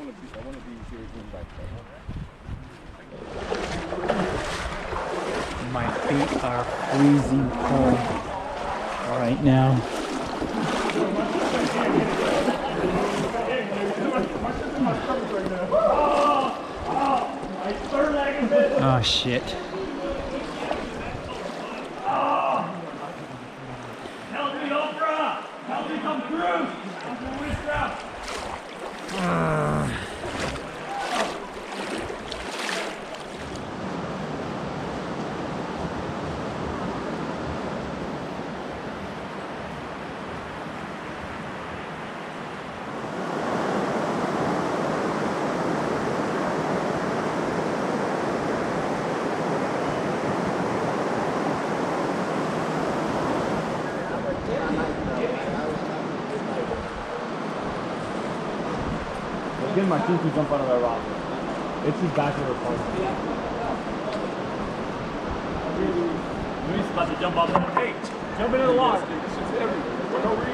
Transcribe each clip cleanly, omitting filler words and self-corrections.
want to be European back there. My feet are freezing cold right now. Oh shit. Get my team to jump out of that rock. It's his back of the point. Luis about to jump off the hey, jump into the water.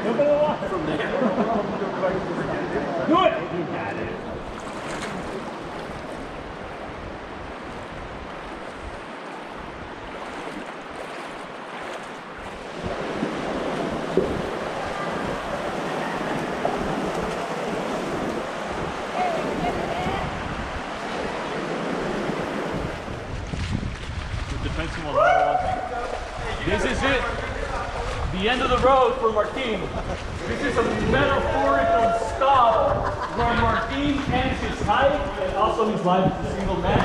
Jump into the water. From there. Do it! You got it. This is it. The end of the road for Martin. This is a metaphorical stop where Martin ends his hike and also his life as a single man.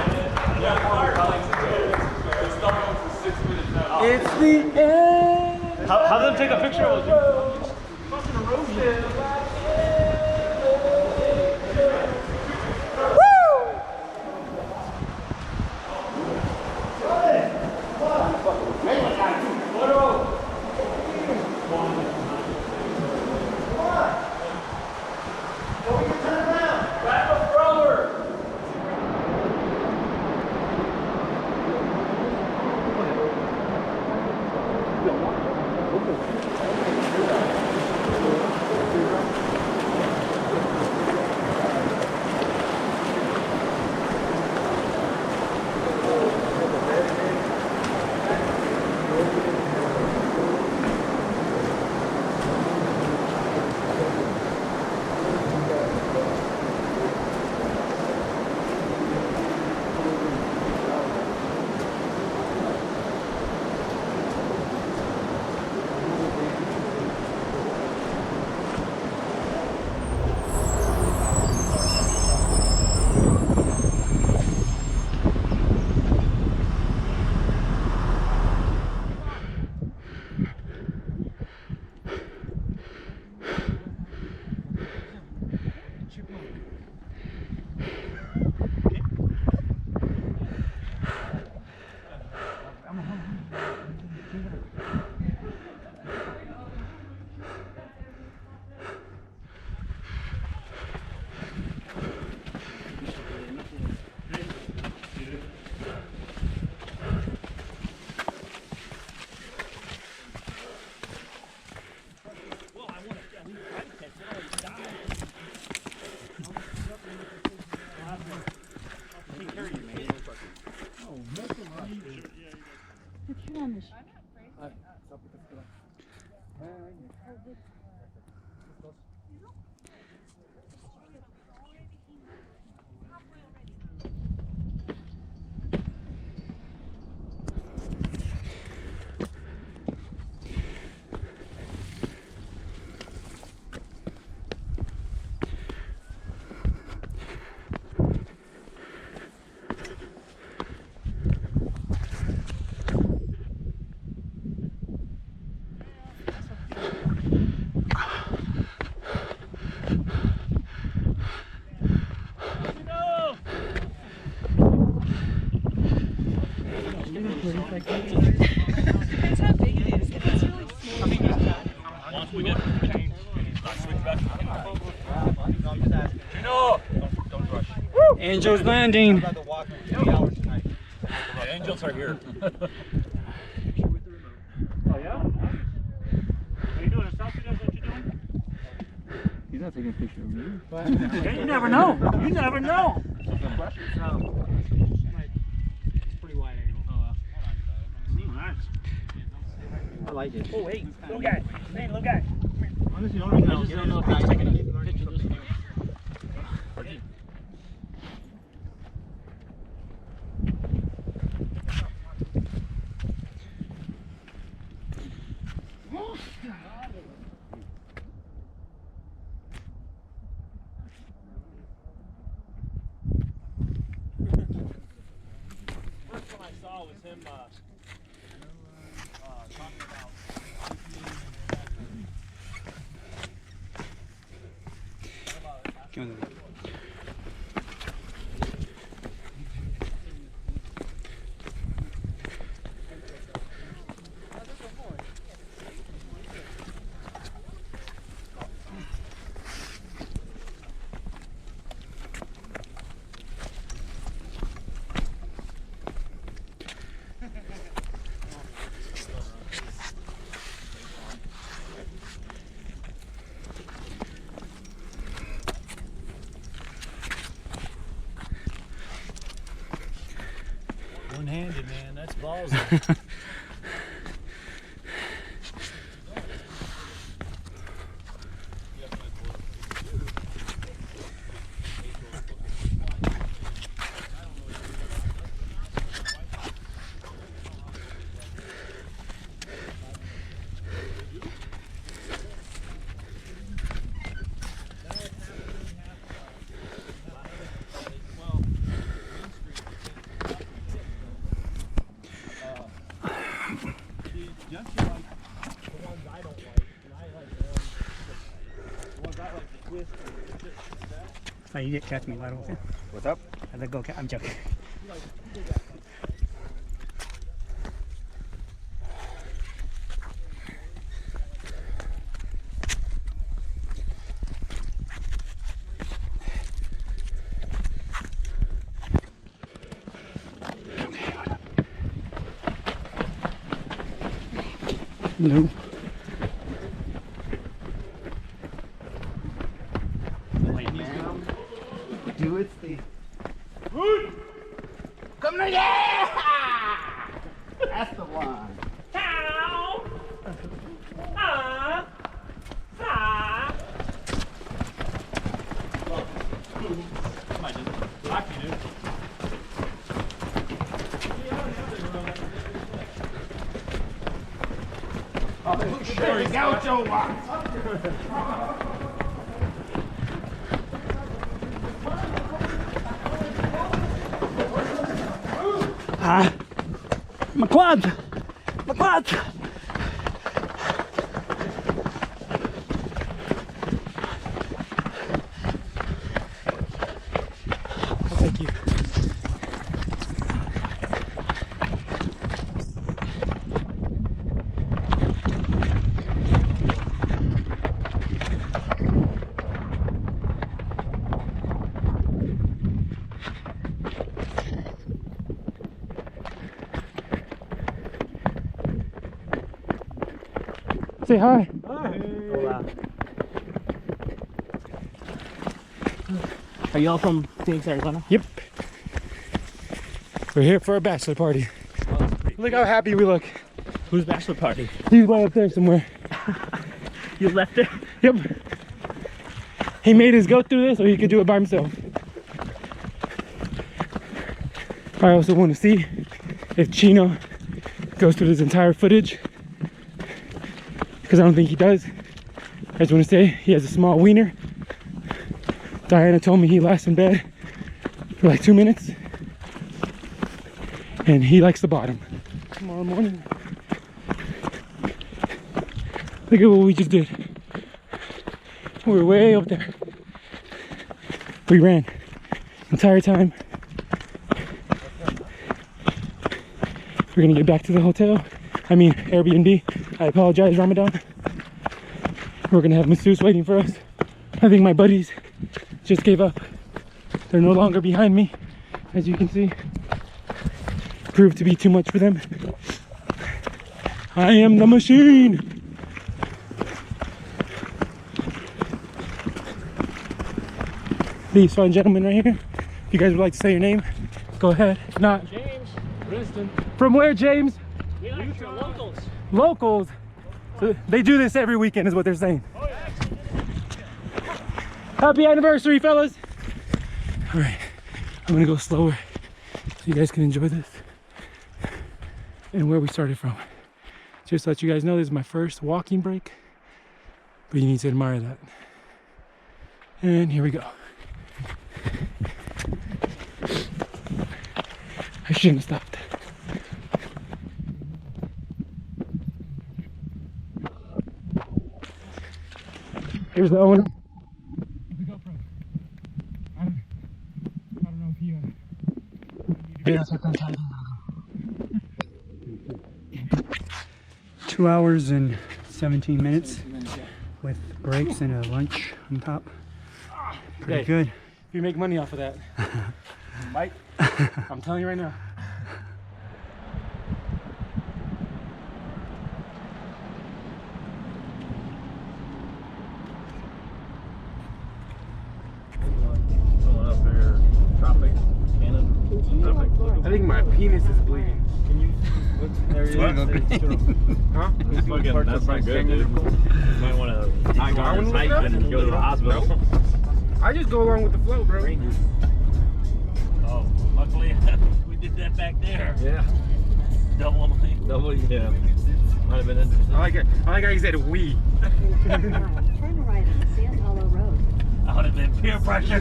It's the end. Have them take a picture of you. Fucking erosion. Depends how big it is. If it's really small. Once we get between, switch back. Juno! Don't rush. Angel's Landing. I'd rather walk 3 hours tonight. The angels are here. Oh yeah? Are you doing a selfie? That's what you're doing? He's not taking a picture of you. You never know. You never know. It's pretty wide angle. Oh, wow. I like it. Oh, hey, little guy. Hey, little guy. Honestly, I just don't know if he's taking a picture of this. First one I saw was him talking about. One-handed, man. That's ballsy. Oh, you didn't catch me wide open. What's up? I let go. I'm joking. No. Do it, Steve. Come on, yeah! That's the one. Ow! Ah! Ah! There we go, Joe Watts. My quads! My quads! Thank you. Say hi. Hola. Are you all from Phoenix, Arizona? Yep. We're here for a bachelor party. Look how happy we look. Whose bachelor party? He's way up there somewhere. You left it? Yep. He made us go through this so he could do it by himself. I also want to see if Chino goes through this entire footage, because I don't think he does. I just want to say he has a small wiener. Diana told me he lasts in bed for like 2 minutes, and he likes the bottom. Tomorrow morning, look at what we just did. We were way up there. We ran the entire time. We're gonna get back to the hotel. I mean Airbnb. I apologize, Ramadan. We're gonna have masseuse waiting for us. I think my buddies just gave up. They're no longer behind me, as you can see. Proved to be too much for them. I am the machine. these fine gentlemen right here. If you guys would like to say your name, go ahead. If not, James, Princeton. from where, James? We like your locals. Locals. So they do this every weekend, is what they're saying. Oh, yeah. Happy anniversary, fellas. All right, I'm gonna go slower so you guys can enjoy this and where we started from. Just to let you guys know, this is my first walking break, but you need to admire that. And here we go. I shouldn't have stopped. Here's the owner. The GoPro. I don't know if he. Yeah, that's what I'm talking about. 2 hours and 17 minutes with breaks and a lunch on top. Pretty good. If you make money off of that, Mike, I'm telling you right now. I think my penis is bleeding. Can you? Huh? That's not good, dude. You might want to high guard and go to the hospital. I just go along with the flow, bro. Oh, luckily we did that back there. Yeah. Double, yeah. Might have been interesting. I like how you said we. Turn right on Sand Hollow Road. I would have been peer pressure.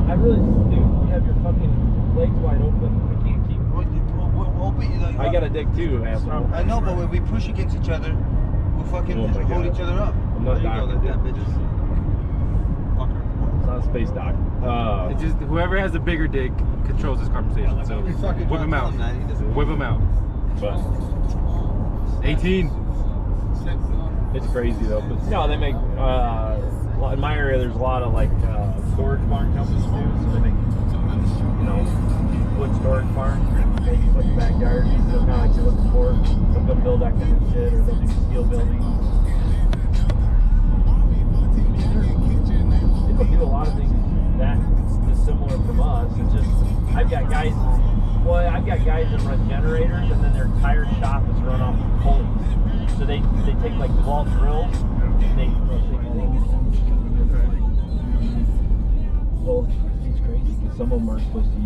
I really do. You have your fucking legs wide open. I can't keep. I got a dick too, asshole. I know, but when we push against each other, we'll fucking Oh my hold God. each other up. I'm not There you go, doctor. like that, bitches. Fucker. It's not a space doc. It's just whoever has the bigger dick controls this conversation. So He fucking whip him out. dropped on that. He doesn't- Whip him out. But 18. it's crazy though. But no, they make in my area. There's a lot of like storage barn companies too. So they make wood storage barns. Maybe like backyard. So kind of like you're looking for. They'll go build that kind of shit, or they'll do steel building. People do a lot of things that dissimilar from us. It's just I've got guys that run generators, and then their entire shop is run off of pulleys. So they take like 12 drills, and they well, it's crazy because some of them are supposed to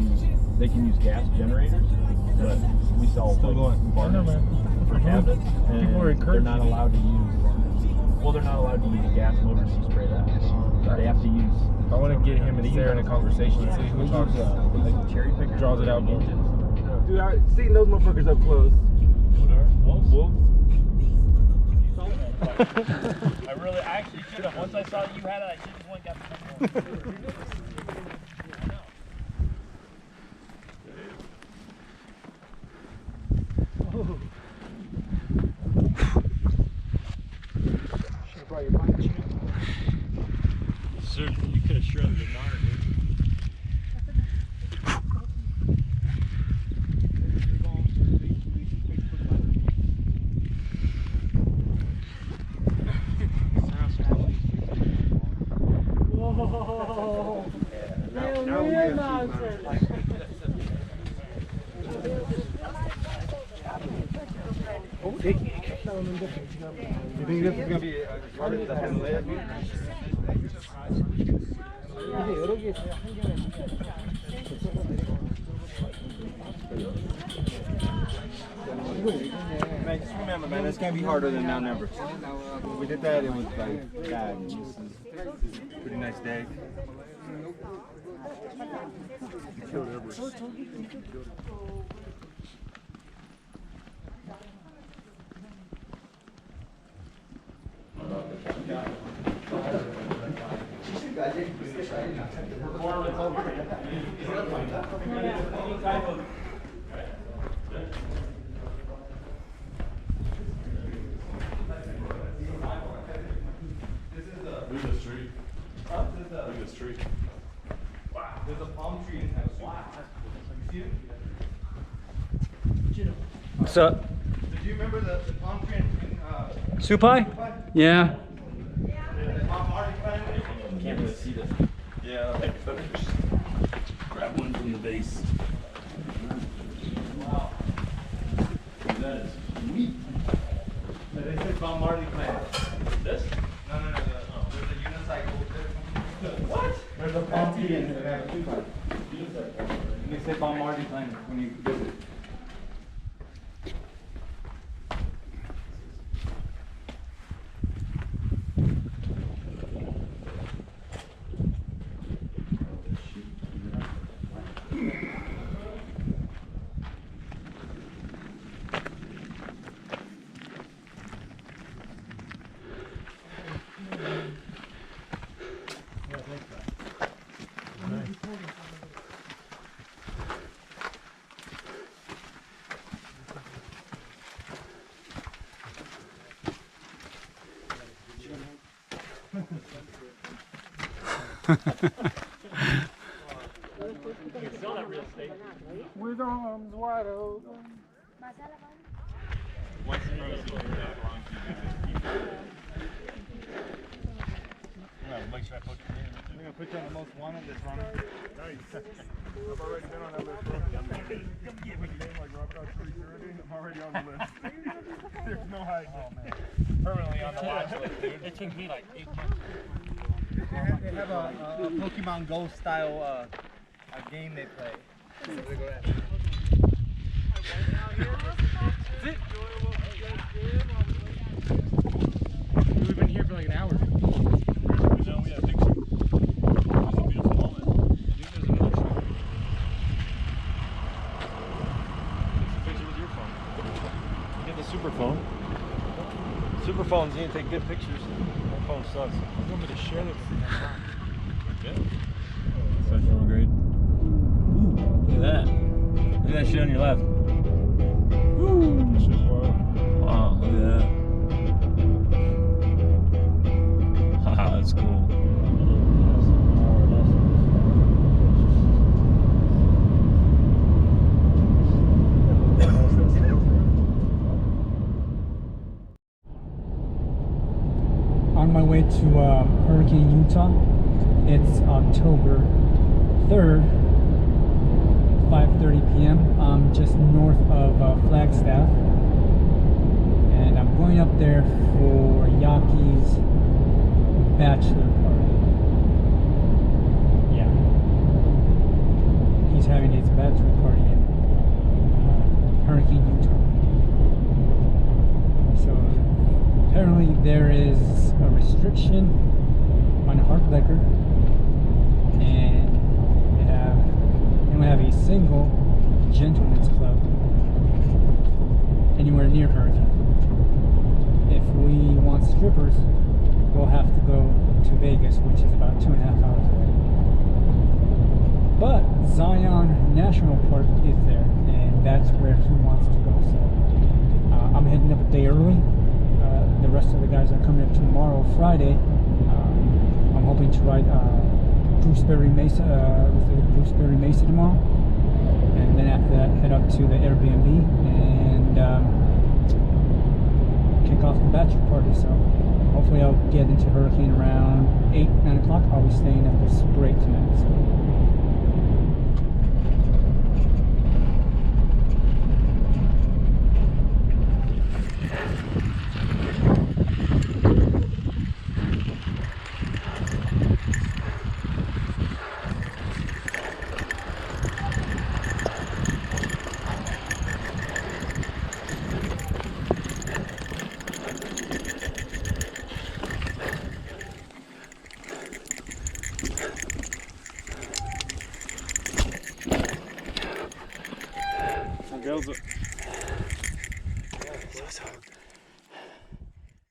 they can use gas generators, but we sell burners for cabinets, and they're not allowed to use. Well, they're not allowed to use gas motors to spray that. They have to use. I want to get him and Sarah in a conversation and see who talks, like cherry picker draws it out. engines. Dude, I've seen those motherfuckers up close. I actually should have. Once I saw that you had it, I should have went and got the next one. Sir, you could have shredded the nard, dude. You think this is gonna be harder to handle it? Man, just remember, man, it's gonna be harder than Mount Everest. When we did that, it was like, God, this is a pretty nice day. this tree. Wow, there's a palm tree in that. Wow. Have you seen it? So, Did you remember the palm tree in Supai? Yeah. the palm Marty plant? Can't really see this. Yeah. Grab one from the base. Wow. That is sweet. They said Bob Marley plant. This? No. There's a unicycle. What? There's a palm tree in there. And they said Bob Marley plant when you visit. With arms wide open. Make sure I put your name. I'm gonna put you on the most wanted this runner. Nice. I've already been on that list. Come get with your name like Robert Security. I'm already on the list. There's no hiding. Oh man. Permanently on the watch list, dude. It took me like 8 months. They have a Pokemon Go style a game they play. We've been here for like an hour. No, we had a picture. It was a beautiful moment. I think there's another tree. Take some picture with your phone. Get the super phone. Super phones, you need to take good pictures. My phone sucks. You want me to share this? Yeah. Professional grade. Ooh, look at that. Look at that shit on your left. Wow, look at that. Haha, that's cool. On my way to HurricaneUT. It's October 3rd, 5:30 p.m. I'm just north of Flagstaff, and I'm going up there for Yaki's bachelor party. Yeah, he's having his bachelor party in HurricaneUT. So apparently there is a restriction on hard liquor, and they don't have a single gentleman's club anywhere near Hurricane. If we want strippers, we'll have to go to Vegas, which is about 2.5 hours away. But Zion National Park is there, and that's where he wants to go. So I'm heading up a day early. The rest of the guys are coming up tomorrow, Friday. I'm hoping to ride Gooseberry Mesa tomorrow, and then after that head up to the Airbnb and kick off the bachelor party. So hopefully I'll get into Hurricane around 8-9 o'clock. I'll be staying at the Spray tonight. So. How goes it?